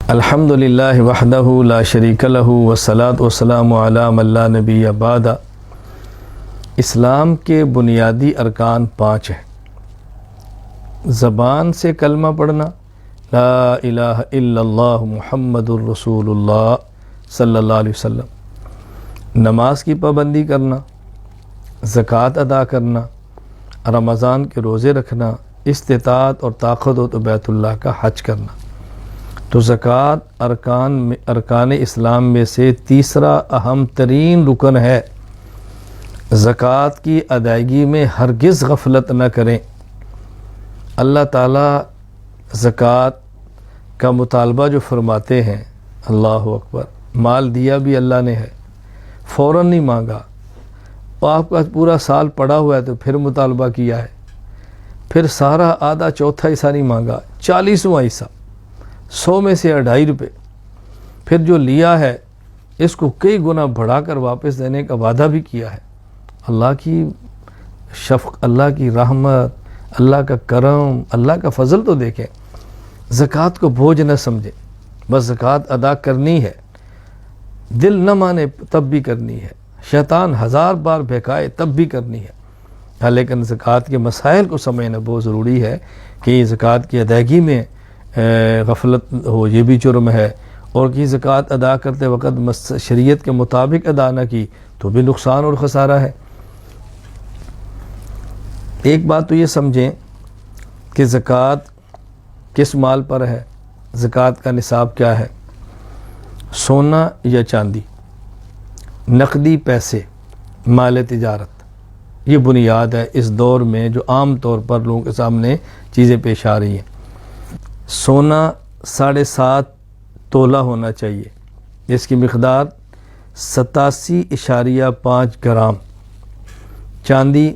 الحمدللہ وحدہ لا شریک لہ والصلاۃ والسلام علی من لا نبی بعد۔ اسلام کے بنیادی ارکان 5 ہیں۔ زبان سے کلمہ پڑھنا، لا الہ الا اللہ محمد الرسول اللہ صلی اللہ علیہ وسلم، نماز کی پابندی کرنا، زکوٰۃ ادا کرنا، رمضان کے روزے رکھنا، استطاعت اور طاقت ہو تو بیت اللہ کا حج کرنا۔ تو زکوٰۃ ارکان اسلام میں سے تیسرا اہم ترین رکن ہے۔ زکوٰۃ کی ادائیگی میں ہرگز غفلت نہ کریں۔ اللہ تعالیٰ زکوٰۃ کا مطالبہ جو فرماتے ہیں، اللہ اکبر، مال دیا بھی اللہ نے ہے، فوراً نہیں مانگا، اور آپ کا پورا سال پڑا ہوا ہے تو پھر مطالبہ کیا ہے، پھر سارا آدھا چوتھا حصہ نہیں مانگا، 40واں حصہ، 100 میں سے 2.5 روپے، پھر جو لیا ہے اس کو کئی گنا بڑھا کر واپس دینے کا وعدہ بھی کیا ہے۔ اللہ کی شفق، اللہ کی رحمت، اللہ کا کرم، اللہ کا فضل تو دیکھیں۔ زکوٰۃ کو بوجھ نہ سمجھیں، بس زکوٰۃ ادا کرنی ہے، دل نہ مانے تب بھی کرنی ہے، شیطان 1000 بار بہکائے تب بھی کرنی ہے، لیکن زکوٰۃ کے مسائل کو سمجھنا بہت ضروری ہے کہ زکوٰۃ کی ادائیگی میں غفلت ہو، یہ بھی جرم ہے، اور کہ زکوٰۃ ادا کرتے وقت شریعت کے مطابق ادا نہ کی تو بھی نقصان اور خسارہ ہے۔ ایک بات تو یہ سمجھیں کہ زکوٰۃ کس مال پر ہے، زکوٰۃ کا نصاب کیا ہے۔ سونا یا چاندی، نقدی پیسے، مال تجارت، یہ بنیاد ہے اس دور میں جو عام طور پر لوگوں کے سامنے چیزیں پیش آ رہی ہیں۔ سونا 7.5 تولہ ہونا چاہیے، جس کی مقدار 87.5 گرام۔ چاندی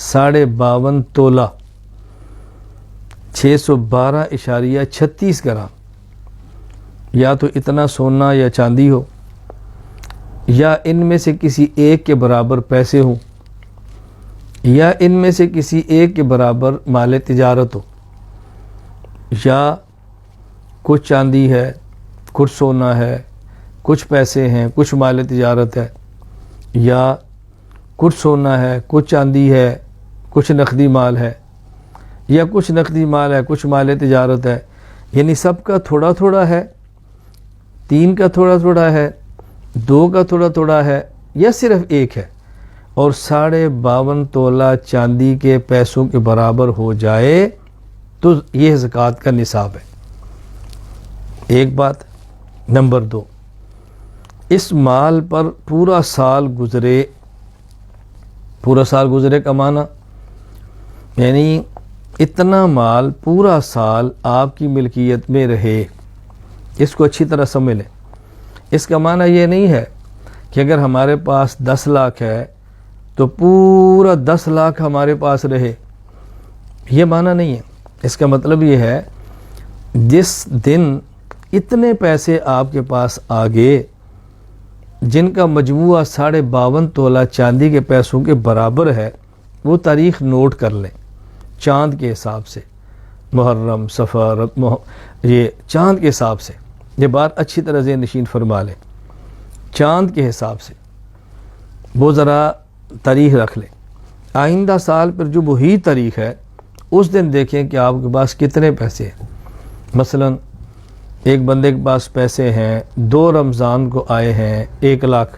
52.5 تولہ، 612.36 گرام۔ یا تو اتنا سونا یا چاندی ہو، یا ان میں سے کسی ایک کے برابر پیسے ہوں، یا ان میں سے کسی ایک کے برابر مال تجارت ہو، یا کچھ چاندی ہے، کچھ سونا ہے، کچھ پیسے ہیں، کچھ مال تجارت ہے، یا کچھ سونا ہے، کچھ چاندی ہے، کچھ نقدی مال ہے، یا کچھ نقدی مال ہے، کچھ مال تجارت ہے، یعنی سب کا تھوڑا تھوڑا ہے، 3 کا تھوڑا تھوڑا ہے، 2 کا تھوڑا تھوڑا ہے، یا صرف 1 ہے، اور 52.5 تولہ چاندی کے پیسوں کے برابر ہو جائے تو یہ زکوٰۃ کا نصاب ہے۔ ایک بات۔ نمبر 2، اس مال پر پورا سال گزرے کا معنی یعنی اتنا مال پورا سال آپ کی ملکیت میں رہے، اس کو اچھی طرح سمجھ لیں۔ اس کا معنی یہ نہیں ہے کہ اگر ہمارے پاس 10 لاکھ ہے تو پورا 10 لاکھ ہمارے پاس رہے، یہ معنی نہیں ہے۔ اس کا مطلب یہ ہے جس دن اتنے پیسے آپ کے پاس آگے جن کا مجموعہ 52.5 تولہ چاندی کے پیسوں کے برابر ہے، وہ تاریخ نوٹ کر لیں چاند کے حساب سے، محرم، صفر، یہ چاند کے حساب سے، یہ بات اچھی طرح ذہن نشین فرما لیں، چاند کے حساب سے وہ ذرا تاریخ رکھ لیں۔ آئندہ سال پر جو وہی تاریخ ہے اس دن دیکھیں کہ آپ کے پاس کتنے پیسے ہیں۔ مثلا ایک بندے کے پاس پیسے ہیں، 2 رمضان کو آئے ہیں 1 لاکھ،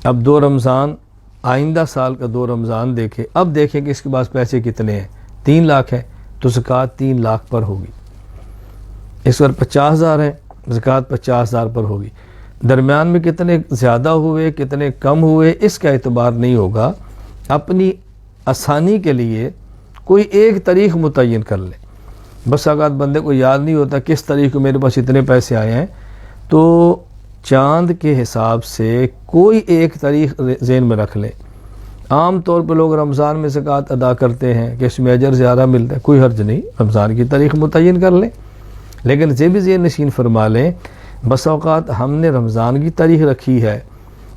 اب 2 رمضان، آئندہ سال کا 2 رمضان دیکھیں، اب دیکھیں کہ اس کے پاس پیسے کتنے ہیں، 3 لاکھ ہیں تو زکوٰۃ 3 لاکھ پر ہوگی۔ اس پر 50,000 ہیں، زکوٰۃ 50,000 پر ہوگی۔ درمیان میں کتنے زیادہ ہوئے کتنے کم ہوئے اس کا اعتبار نہیں ہوگا، اپنی آسانی کے لیے کوئی ایک تاریخ متعین کر لیں۔ بس اوقات بندے کو یاد نہیں ہوتا کس تاریخ کو میرے پاس اتنے پیسے آئے ہیں، تو چاند کے حساب سے کوئی ایک تاریخ ذہن میں رکھ لیں۔ عام طور پہ لوگ رمضان میں زکوٰۃ ادا کرتے ہیں کہ اس میں اجر زیادہ ملتا ہے، کوئی حرج نہیں، رمضان کی تاریخ متعین کر لیں، لیکن یہ بھی ذہن نشین فرما لیں بس اوقات ہم نے رمضان کی تاریخ رکھی ہے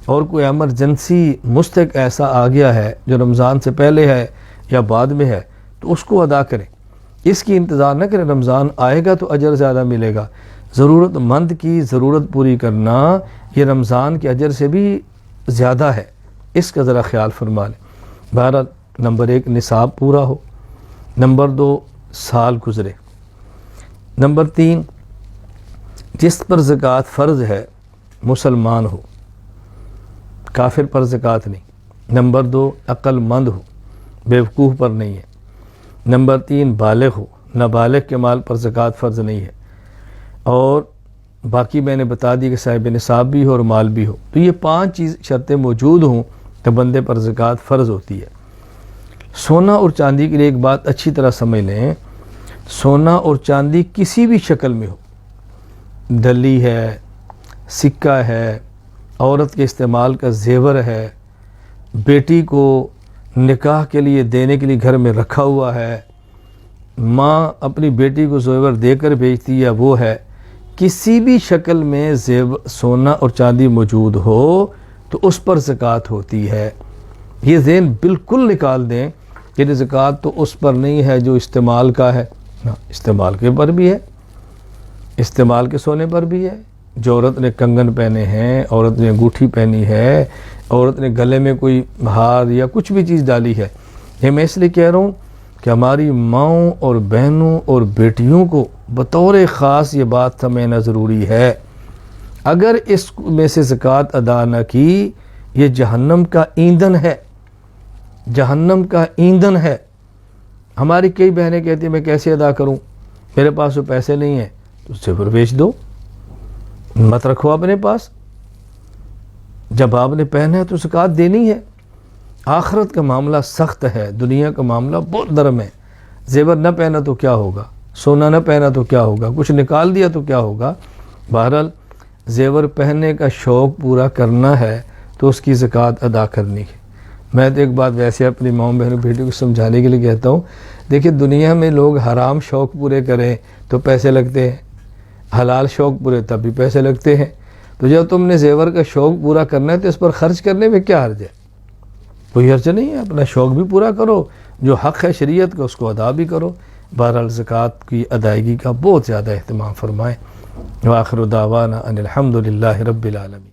اور کوئی ایمرجنسی مستحق ایسا آ گیا ہے جو رمضان سے پہلے ہے یا بعد میں ہے تو اس کو ادا کریں، اس کی انتظار نہ کریں رمضان آئے گا تو اجر زیادہ ملے گا۔ ضرورت مند کی ضرورت پوری کرنا یہ رمضان کے اجر سے بھی زیادہ ہے، اس کا ذرا خیال فرما لیں۔ بہرحال نمبر 1 نصاب پورا ہو، نمبر 2 سال گزرے، نمبر 3 جس پر زکوٰۃ فرض ہے مسلمان ہو، کافر پر زکوٰۃ نہیں۔ نمبر 2 عقل مند ہو، بیوقوف پر نہیں ہے۔ نمبر 3 بالغ ہو، نابالغ کے مال پر زکوٰۃ فرض نہیں ہے۔ اور باقی میں نے بتا دی کہ صاحب نصاب بھی ہو اور مال بھی ہو۔ تو یہ 5 شرطیں موجود ہوں تو بندے پر زکوٰۃ فرض ہوتی ہے۔ سونا اور چاندی کے لیے ایک بات اچھی طرح سمجھ لیں، سونا اور چاندی کسی بھی شکل میں ہو، ڈلی ہے، سکہ ہے، عورت کے استعمال کا زیور ہے، بیٹی کو نکاح کے لیے دینے کے لیے گھر میں رکھا ہوا ہے، ماں اپنی بیٹی کو زیور دے کر بھیجتی ہے وہ ہے، کسی بھی شکل میں سونا اور چاندی موجود ہو تو اس پر زکوٰۃ ہوتی ہے۔ یہ ذہن بالکل نکال دیں کہ زکوٰۃ تو اس پر نہیں ہے جو استعمال کا ہے، استعمال کے پر بھی ہے، استعمال کے سونے پر بھی ہے۔ جو عورت نے کنگن پہنے ہیں، عورت نے انگوٹھی پہنی ہے، عورت نے گلے میں کوئی ہار یا کچھ بھی چیز ڈالی ہے، یہ میں اس لیے کہہ رہا ہوں کہ ہماری ماؤں اور بہنوں اور بیٹیوں کو بطور خاص یہ بات سمجھنا ضروری ہے۔ اگر اس میں سے زکوٰۃ ادا نہ کی، یہ جہنم کا ایندھن ہے، جہنم کا ایندھن ہے۔ ہماری کئی بہنیں کہتی ہیں میں کیسے ادا کروں، میرے پاس تو پیسے نہیں ہیں، تو زیور بیچ دو، مت رکھو اپنے پاس۔ جب آپ نے پہنا ہے تو زکوٰۃ دینی ہے۔ آخرت کا معاملہ سخت ہے، دنیا کا معاملہ بہت نرم ہے۔ زیور نہ پہنا تو کیا ہوگا، سونا نہ پہنا تو کیا ہوگا، کچھ نکال دیا تو کیا ہوگا۔ بہرحال زیور پہننے کا شوق پورا کرنا ہے تو اس کی زکوٰۃ ادا کرنی ہے۔ میں تو ایک بات ویسے اپنی ماؤں بہنوں بیٹیوں کو سمجھانے کے لیے کہتا ہوں، دیکھیں دنیا میں لوگ حرام شوق پورے کریں تو پیسے لگتے ہیں، حلال شوق پورے تب بھی پیسے لگتے ہیں۔ تو جب تم نے زیور کا شوق پورا کرنا ہے تو اس پر خرچ کرنے میں کیا حرج ہے، کوئی حرج نہیں ہے، اپنا شوق بھی پورا کرو، جو حق ہے شریعت کا اس کو ادا بھی کرو۔ بہرحال زکوٰۃ کی ادائیگی کا بہت زیادہ اہتمام فرمائیں۔ وآخر دعوانا ان الحمد للہ رب العالمین۔